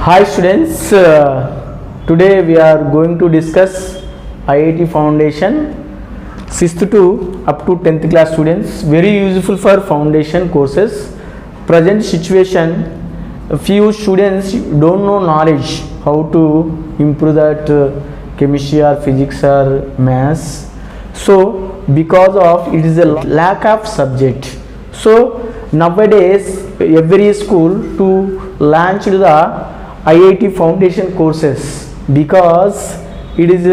Hi students, today we are going to discuss IIT Foundation 6th to up to 10th class students. Very useful for foundation courses. Present situation, a few students don't know knowledge how to improve that chemistry or physics or maths. So because of it is a lack of subject. So nowadays every school to launch the IIT foundation courses because it is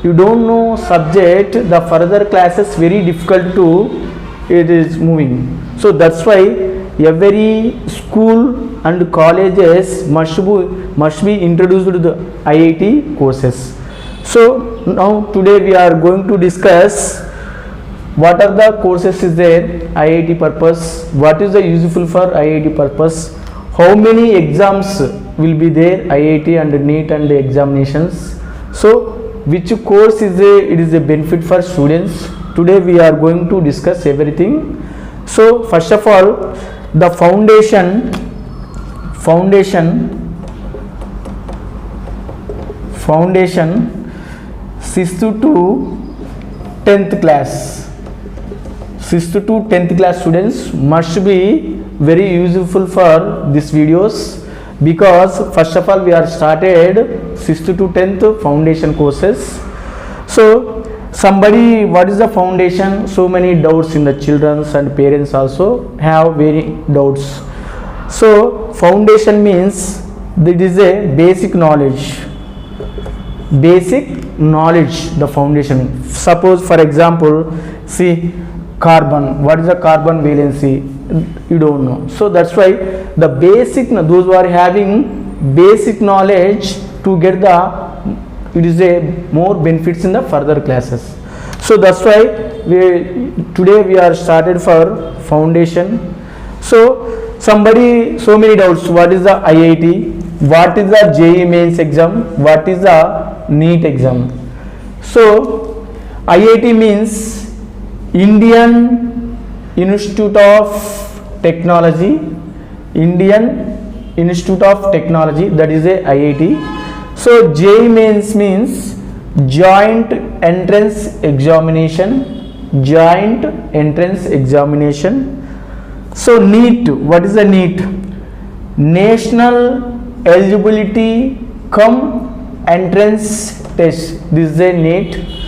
you don't know subject, the further classes very difficult to it is moving. So that's why every school and colleges must be introduced to the IIT courses. So now today we are going to discuss what are the courses is there, IIT purpose, what is the useful for IIT purpose, how many exams will be there, IIT and NEET and examinations. So which course is it is a benefit for students. Today we are going to discuss everything. So first of all, the foundation 6th to 10th class 6th to 10th class students must be very useful for these videos, because first of all we are started 6th to 10th foundation courses. So somebody, what is the foundation? So many doubts in the children's and parents also have very doubts. So foundation means it is a basic knowledge, the foundation. Suppose for example, see carbon, what is the carbon valency, you don't know. So that's why the basic, those who are having basic knowledge to get the, it is a more benefits in the further classes. So that's why today we are started for foundation. So somebody, so many doubts, what is the IIT, what is the JEE mains exam, what is the NEET exam. So IIT means Indian Institute of Technology, Indian Institute of Technology, that is a IIT. So JEE mains means Joint Entrance Examination. So NEET, what is the NEET? National Eligibility Cum Entrance Test, this is a NEET.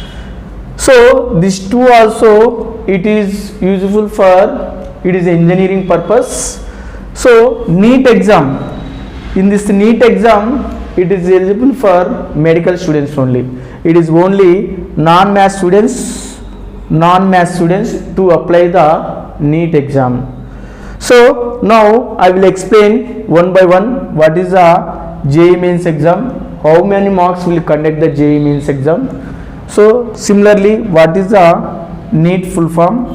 So these two also it is useful for, it is engineering purpose. So NEET exam, in this NEET exam it is eligible for medical students only. It is only non-math students to apply the NEET exam. So now I will explain one by one what is the JEE mains exam, how many marks will conduct the JEE mains exam. So similarly, what is the NEET full form?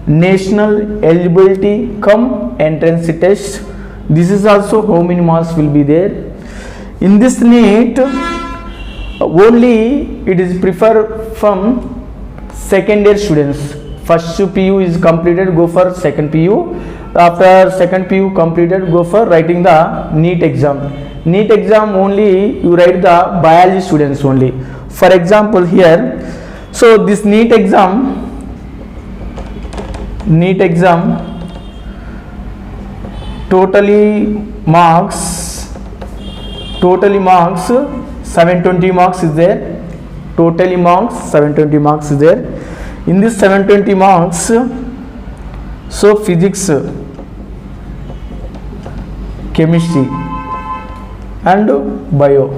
National Eligibility Cum Entrance Test. This is also how many marks will be there. In this NEET, only it is preferred from second year students. First PU is completed, go for second PU. After second PU completed, go for writing the NEET exam. NEET exam only you write the biology students only. For example here, so this NEET exam totally marks 720 marks is there. Totally marks 720 marks is there. In this 720 marks, so physics, chemistry and bio.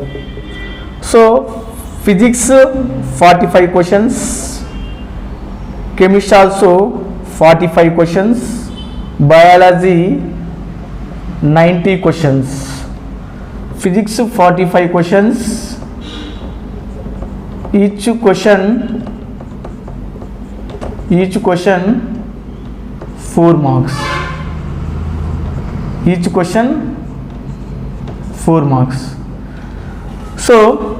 So physics 45 questions, chemistry also 45 questions, biology 90 questions. Physics 45 questions, each question 4 marks, each question 4 marks. So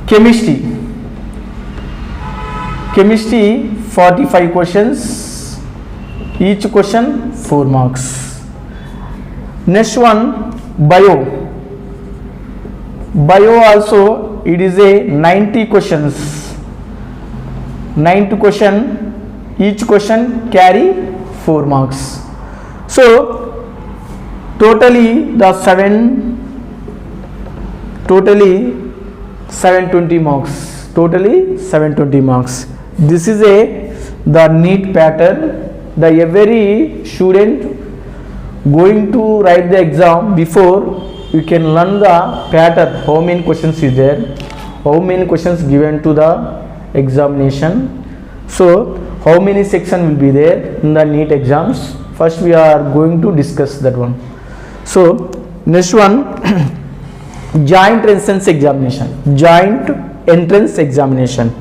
chemistry 45 questions, each question 4 marks. Next one, Bio also it is a 90 questions. 90 question, each question carry 4 marks. So totally 720 marks. Totally 720 marks. This is the NEET pattern. The every student going to write the exam before you can learn the pattern, how many questions is there, how many questions given to the examination, so how many section will be there in the NEET exams. First we are going to discuss that one. So next one joint entrance examination.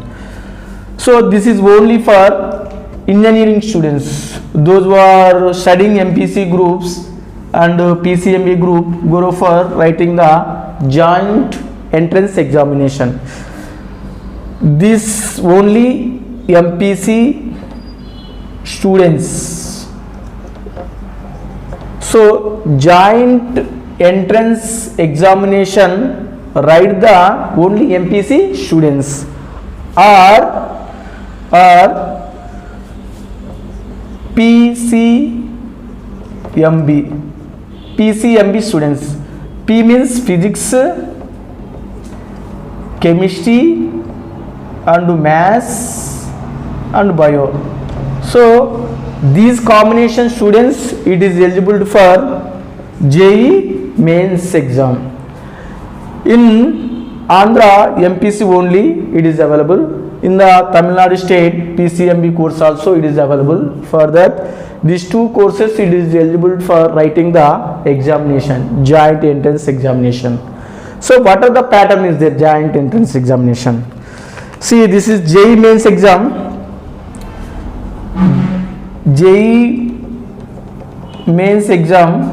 So this is only for engineering students, those who are studying MPC groups and PCMB group go for writing the joint entrance examination. This only MPC students. So joint entrance examination write the only MPC students or PCMB students. P means physics, chemistry and maths and bio. So these combination students it is eligible for JEE mains exam. In Andhra MPC only it is available. In the Tamil Nadu state PCMB course also it is available. For that these two courses it is eligible for writing the examination, joint entrance examination. So what are the pattern is there joint entrance examination? See, this is JEE mains exam. JEE mains exam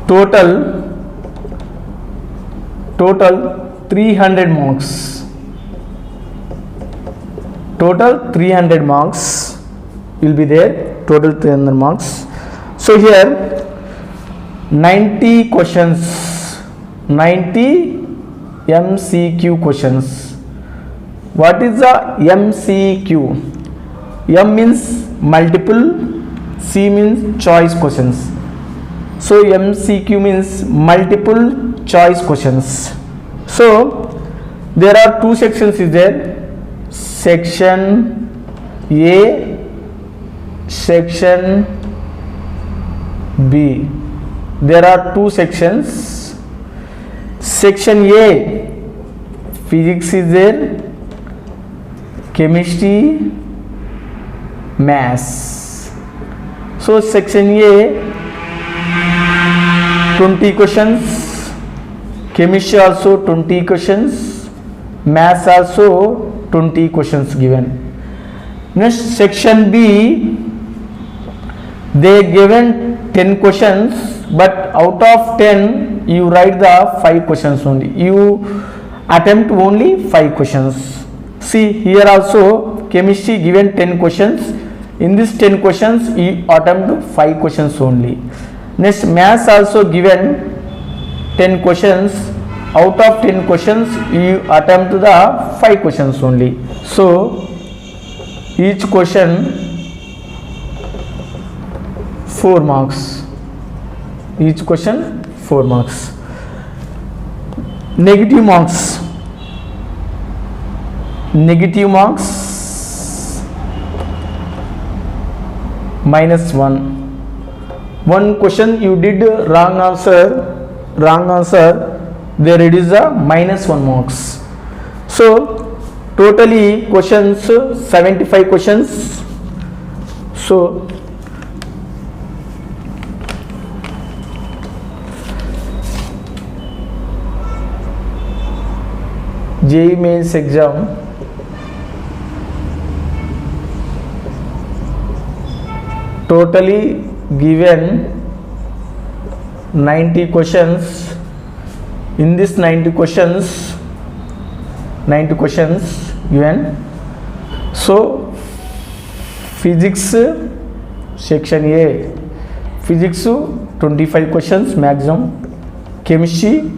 total 300 marks. Total 300 marks will be there. Total 300 marks. So here 90 questions, 90 MCQ questions. What is the MCQ? M means multiple, C means choice questions. So MCQ means multiple choice questions. So there are two sections is there, section A, section B. There are two sections. Section A, physics is there, chemistry, maths. So section A 20 questions, chemistry also 20 questions, maths also 20 questions given. Next section B, they given 10 questions, but out of 10 you write the 5 questions only. You attempt only 5 questions. See here also chemistry given 10 questions. In this 10 questions you attempt 5 questions only. Next maths also given 10 questions. Out of 10 questions you attempt the 5 questions only. So each question 4 marks. Each question 4 marks. Negative marks. Negative marks -1. One question you did wrong answer, there it is a -1 marks. So totally questions 75 questions. So JEE mains exam totally given 90 questions. In this 90 questions given. So physics section A, physics 25 questions maximum, chemistry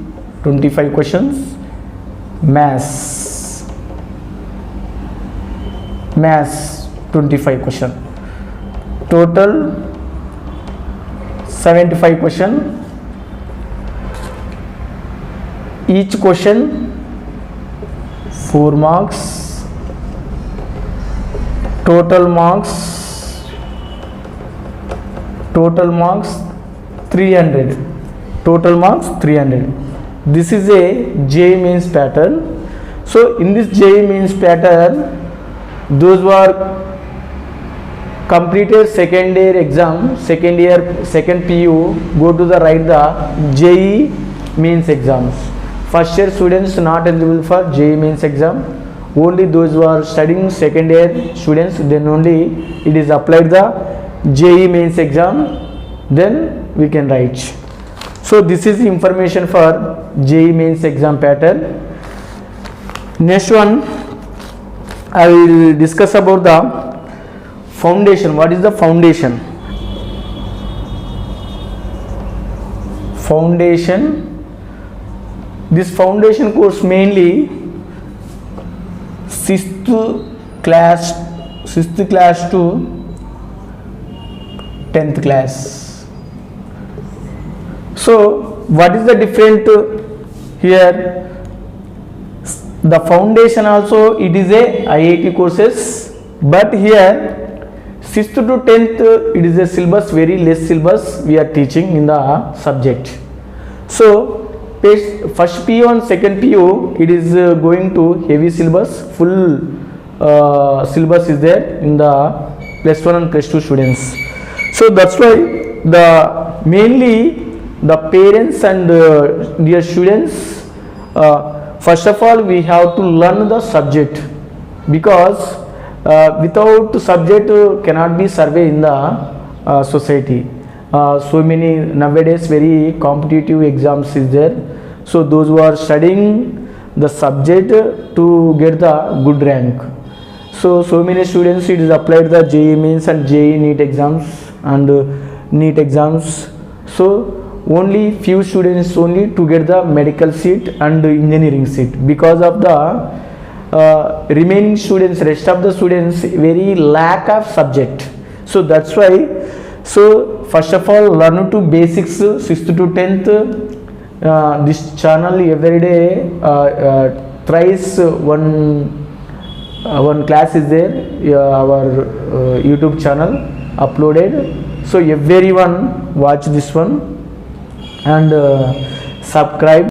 25 questions, maths 25 question, total 75 question. Each question 4 marks, total marks 300, total marks 300. This is a JEE Mains pattern. So in this JEE Mains pattern, those who are completed second year exam, second PU, go to the write the JEE Mains exams. First year students not eligible for JEE Mains exam. Only those who are studying second year students, then only it is applied the JEE Mains exam, then we can write. So this is the information for JEE Mains exam pattern. Next one, I will discuss about the foundation. What is the foundation? Foundation. This foundation course mainly 6th class to 10th class. So what is the different here? The foundation also it is a IIT courses, but here 6th to 10th it is a syllabus, very less syllabus we are teaching in the subject. So first PU and second PU it is going to heavy syllabus, full syllabus is there in the +1 and +2 students. So that's why the mainly the parents and dear students, first of all we have to learn the subject, because without subject cannot be survey in the society. So many nowadays very competitive exams is there. So those who are studying the subject to get the good rank. So many students it is applied the JEE Mains and JEE NEET exams and NEET exams. So only few students only to get the medical seat and engineering seat. Because of the remaining students, rest of the students very lack of subject. So that's why. So first of all learn to basics 6th to 10th. This channel every day thrice one class is there, our YouTube channel uploaded. So everyone watch this one and subscribe.